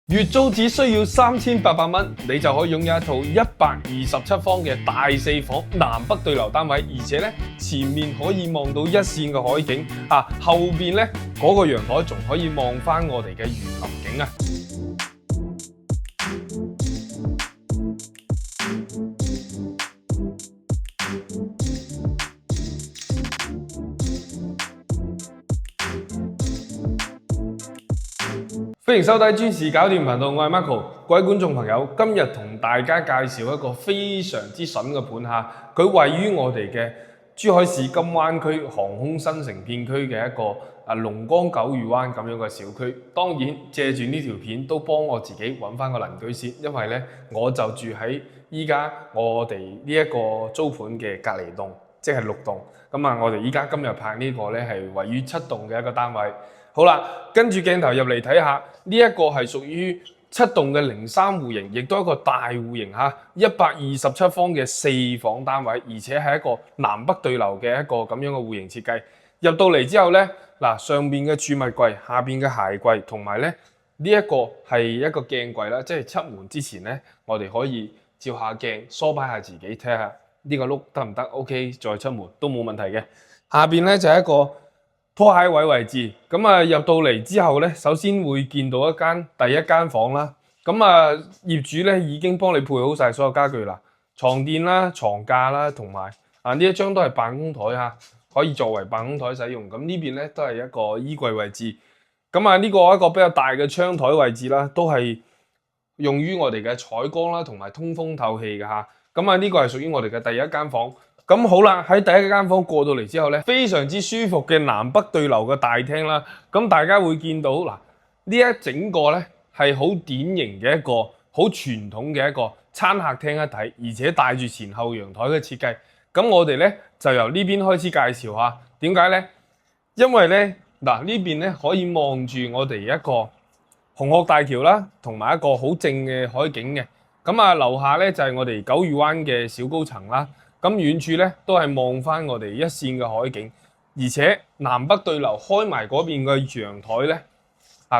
月租只需要3800蚊，你就可以擁有一套127方嘅大4房南北對流單位，而且咧前面可以望到一線嘅海景，後邊咧嗰個陽台仲可以望翻我哋嘅園林景啊！歡迎收睇專事搞掂頻道，我係 Marco。各位觀眾朋友，今日同大家介紹一個非常之筍嘅盤嚇，佢位於我哋嘅珠海市金灣區航空新城片區嘅一個龍崗九嶼灣咁樣嘅小區。當然借住呢條片都幫我自己揾翻個鄰居先，因為咧我就住喺依家我哋呢一個租盤嘅隔離棟，即係6棟。我哋依家今日拍呢個咧係位於7棟嘅一個單位。好啦，跟住鏡頭入嚟睇下，呢一個係屬於7棟嘅03戶型，亦都係一個大戶型嚇，127方嘅4房單位，而且係一個南北對流嘅一個咁樣嘅戶型設計。入到嚟之後咧，上邊嘅儲物櫃，下邊嘅鞋櫃，同埋咧呢一個係一個鏡櫃啦，即係出門之前咧，我哋可以照下鏡，梳擺下自己，睇下呢個碌得唔得 ？OK， 再出門都冇問題嘅。下邊咧就係一個拖鞋位置，入到嚟之後咧，首先會見到第一間房啦。業主咧已經幫你配好晒所有家具啦，床墊啦、床架啦，同埋呢一張都係辦公台嚇，可以作為辦公台使用。咁呢邊咧都係一個衣櫃位置。呢個一個比較大嘅窗台位置啦，都係用於我哋嘅採光啦，同埋通風透氣嘅嚇。呢個係屬於我哋嘅第一間房。咁好啦，喺第一間房過到嚟之後咧，非常之舒服嘅南北對流嘅大廳啦。大家會見到呢一整個咧係好典型嘅一個好傳統嘅一個餐客廳一體，而且帶住前後陽台嘅設計。我哋咧就由呢邊開始介紹下點解咧？因為咧呢邊咧可以望住我哋一個紅鶴大橋啦，同埋一個好正嘅海景嘅。樓下咧就係我哋九嶼灣嘅小高層啦。遠處咧都係望翻我哋一線嘅海景，而且南北對流開埋嗰邊嘅陽台咧，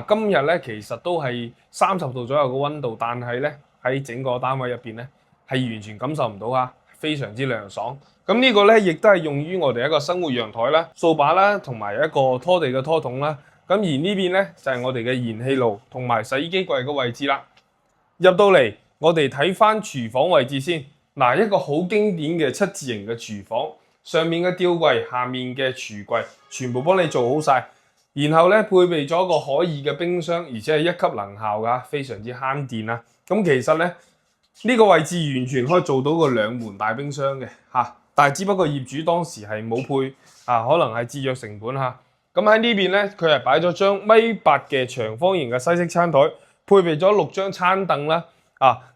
今日咧其實都係30度左右嘅溫度，但係咧喺整個單位入邊咧係完全感受唔到啊，非常之涼爽。呢個咧亦都係用於我哋一個生活陽台啦、掃把啦，同埋一個拖地嘅拖桶啦。而呢邊咧就係我哋嘅燃氣爐同埋洗衣機櫃嘅位置啦。入到嚟，我哋睇翻廚房位置先。一個好經典嘅7字形嘅廚房，上面嘅吊櫃，下面嘅廚櫃，全部幫你做好晒。然後咧配備咗一個可以嘅冰箱，而且係1級能效噶，非常之慳電啦。其實咧呢個位置完全可以做到個2門大冰箱嘅嚇，但係只不過業主當時係冇配可能係節約成本嚇。喺呢邊咧，佢係擺咗張1.8米嘅長方形嘅西式餐台，配備咗6張餐凳啦。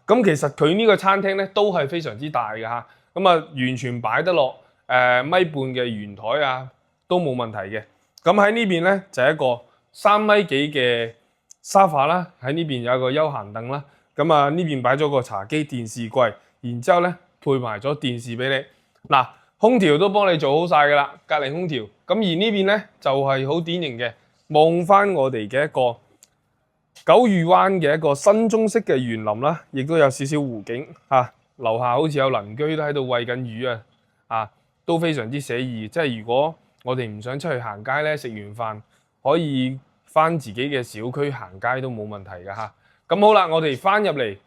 其實佢呢個餐廳咧都係非常之大嘅嚇，完全擺得落1.5米嘅圓台啊，都冇問題嘅。喺呢邊咧就係一個3米幾嘅沙發啦，喺呢邊有一個休閒凳啦。呢邊擺咗個茶几、電視櫃，然之後咧配埋咗電視俾你。空調都幫你做好晒噶啦，隔離空調。而呢邊咧就係好典型嘅，望翻我哋嘅一個九嶼灣嘅一個新中式嘅園林啦，亦都有少少湖景嚇。樓下好似有鄰居都喺度餵緊魚啊，都非常之寫意。即係如果我哋唔想出去行街咧，食完飯可以翻自己嘅小區行街都冇問題㗎嚇。好啦，我哋翻入嚟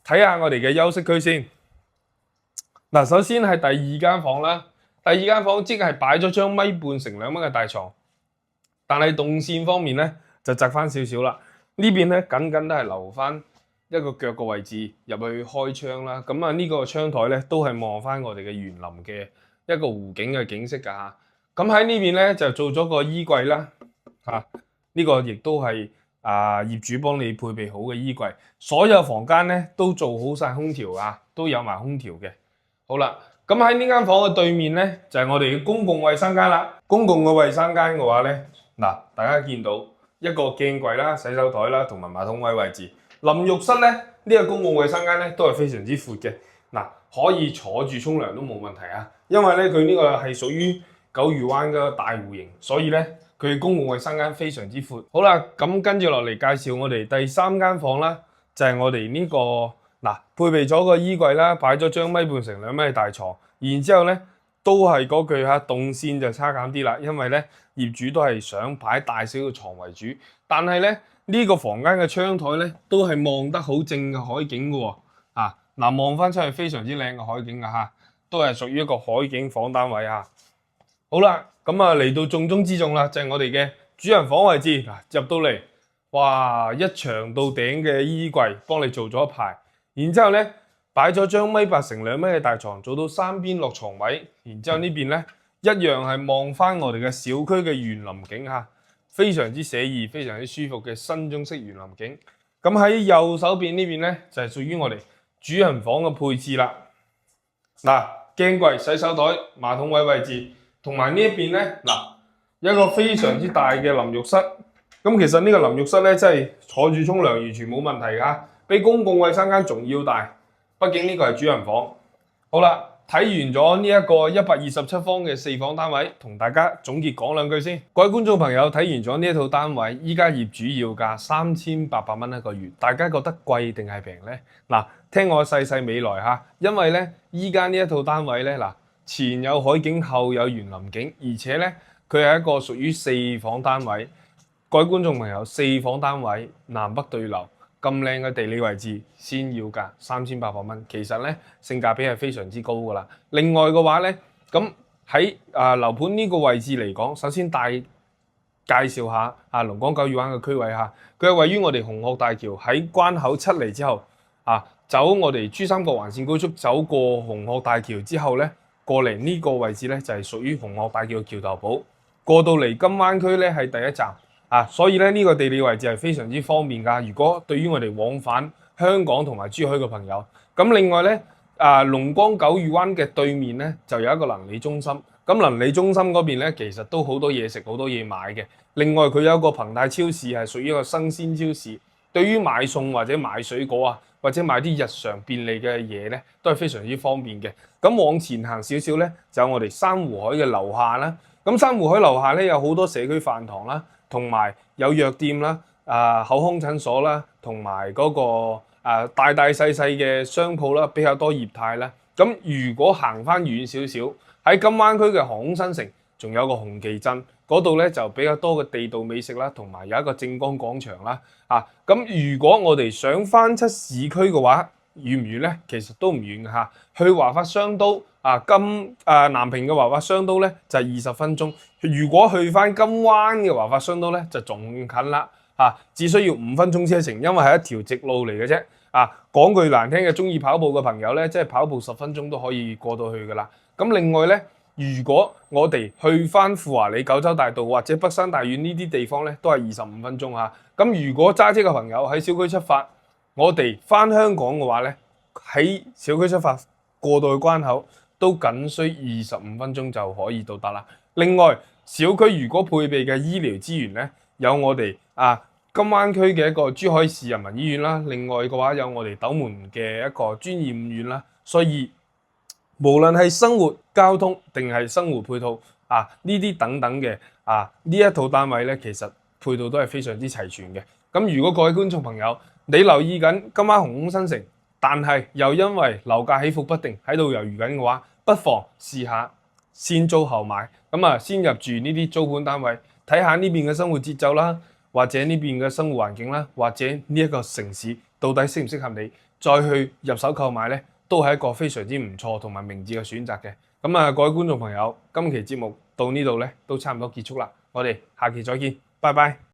睇下我哋嘅休息區先。首先係第2間房啦，第2間房即係擺咗張1.5米乘2米嘅大床，但係動線方面咧就窄翻少少啦。呢邊咧僅僅都係留翻一個腳嘅位置入去開窗啦。呢個窗台咧都係望翻我哋嘅園林嘅一個湖景嘅景色㗎嚇。喺呢邊咧就做咗個衣櫃啦嚇。呢個亦都係業主幫你配備好嘅衣櫃。所有房間咧都做好晒空調啊，都有埋空調嘅。好啦，喺呢間房嘅對面咧就係我哋嘅公共衛生間啦。公共嘅衛生間嘅話咧，大家見到一個鏡櫃啦、洗手台啦，同埋馬桶位置。淋浴室咧，呢個公共衛生間咧都係非常之闊嘅。可以坐住沖涼都冇問題啊。因為咧佢呢個係屬於九嶼灣嘅大戶型，所以咧佢公共衞生間非常之闊。好啦，咁跟住落嚟介紹我哋第3間房啦，就係我哋呢個嗱，配備咗個衣櫃啦，擺咗張1.5米乘2米嘅大床，然之後咧都係嗰句嚇，動線就差減啲啦，因為咧業主都係想擺大小嘅床為主，但係咧呢個房間嘅窗台咧都係望得好正嘅海景嘅喎，嗱望翻出去非常之靚嘅海景㗎嚇，都係屬於一個海景房單位嚇。好啦，咁嚟到重中之重啦，就係我哋嘅主人房位置。入到嚟，哇，一長到頂嘅衣櫃幫你做咗一排，然之後咧擺咗張1.8米乘2米嘅大床，做到3邊落床位，然之後呢邊咧一樣係望翻我哋嘅小區嘅園林景嚇，非常之寫意、非常之舒服嘅新中式園林景。咁喺右手邊呢邊咧就係屬於我哋主人房嘅配置啦。嗱，鏡櫃、洗手台、馬桶位置。同埋呢一邊咧，一個非常之大嘅淋浴室。咁其實呢個淋浴室咧，真係坐住沖涼完全冇問題㗎，比公共衞生間仲要大。畢竟呢個係主人房。好啦，睇完咗呢一個127方嘅4房單位，同大家總結講兩句先。各位觀眾朋友睇完咗呢一套單位，依家業主要價3800蚊一個月，大家覺得貴定係平呢？嗱，聽我細細美來嚇，因為咧依家呢一套單位咧前有海景，後有園林景，而且咧佢係一個屬於4房單位。各位觀眾朋友，4房單位南北對流，咁靚嘅地理位置，先要價3800蚊，其實咧性價比係非常之高噶啦。另外嘅話咧，咁喺樓盤呢個位置嚟講，首先介紹下龍崗九雨灣嘅區位嚇，佢係位於我哋紅鶴大橋喺關口出嚟之後，走我哋珠三角環線高速走過紅鶴大橋之後咧。過嚟呢個位置咧就係屬於紅鶴大橋嘅橋頭堡，過到嚟金灣區咧係第一站所以咧呢個地理位置係非常之方便㗎。如果對於我哋往返香港同埋珠海嘅朋友，咁另外咧龍崗九雨灣嘅對面咧就有一個鄰里中心，咁鄰里中心嗰邊咧其實都好多嘢食，好多嘢買嘅。另外佢有一個彭泰超市係屬於一個生鮮超市，對於買餸或者買水果或者買啲日常便利嘅嘢咧，都係非常之方便嘅。咁往前行少少咧，就有我哋珊瑚海嘅樓下啦。咁珊瑚海樓下咧有好多社區飯堂啦，同埋有藥店啦、口腔診所啦，同埋嗰個大大細細嘅商鋪啦，比較多業態啦。咁如果行翻遠少少，喺金灣區嘅航空新城，仲有個紅旗鎮嗰度咧，就比較多嘅地道美食啦，同埋有一個正光廣場啦。咁如果我哋想翻出市區嘅話，遠唔遠咧？其實都唔遠嘅嚇。去華發商都南屏嘅華發商都咧就係20分鐘。如果去翻金灣嘅華發商都咧就仲近啦只需要5分鐘車程，因為係一條直路嚟嘅啫。講句難聽嘅，中意跑步嘅朋友咧，即係跑步10分鐘都可以過到去噶啦。咁另外咧，如果我哋去翻富華里九洲大道或者北山大院呢啲地方咧，都係25分鐘嚇。咁如果揸車嘅朋友喺小區出發，我哋翻香港嘅話咧，喺小區出發過到去關口都僅需25分鐘就可以到達啦。另外，小區如果配備嘅醫療資源咧，有我哋金灣區嘅一個珠海市人民醫院啦，另外嘅話有我哋斗門嘅一個專業院啦，所以無論係生活交通定係生活配套呢啲等等嘅呢一套單位咧，其實配套都係非常之齊全嘅。咁如果各位觀眾朋友你留意緊金灣紅空新城，但係又因為樓價起伏不定喺度猶豫緊嘅話，不妨試下先租後買，咁先入住呢啲租盤單位，睇下呢邊嘅生活節奏啦，或者呢邊嘅生活環境啦，或者呢一個城市到底適唔適合你，再去入手購買咧，都係一個非常之唔錯同埋明智嘅選擇嘅。咁各位觀眾朋友，今期節目到呢度咧都差唔多結束啦，我哋下期再見，拜拜。